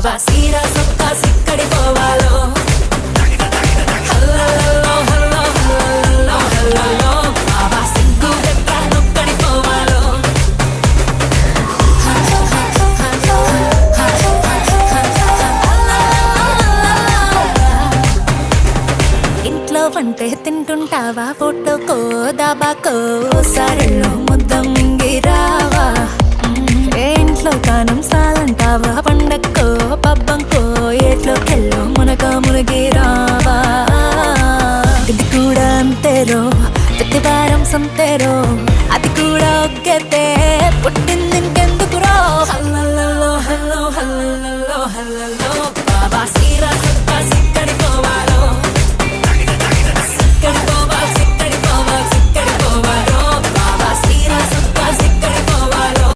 బాబా సీరా సొక్కా సిక్కడి పోవాలో హల్లల్లో hello hello hello బాబా సిగ్గు గట్ట నొక్కడి పోవాలో ఇంట్లో వంటే తింటుంటావా ఫోటోకో దాబాకో సరళో ముద్ద మింగిరావా ఏ ఇంట్లో కానం సాలంటావా పండక్కో పబ్బంకో ఏట్లోకెళ్ళో మునక మునిగిరావా ఇది కూడా అంతేరో ప్రతి వారం సంతేరో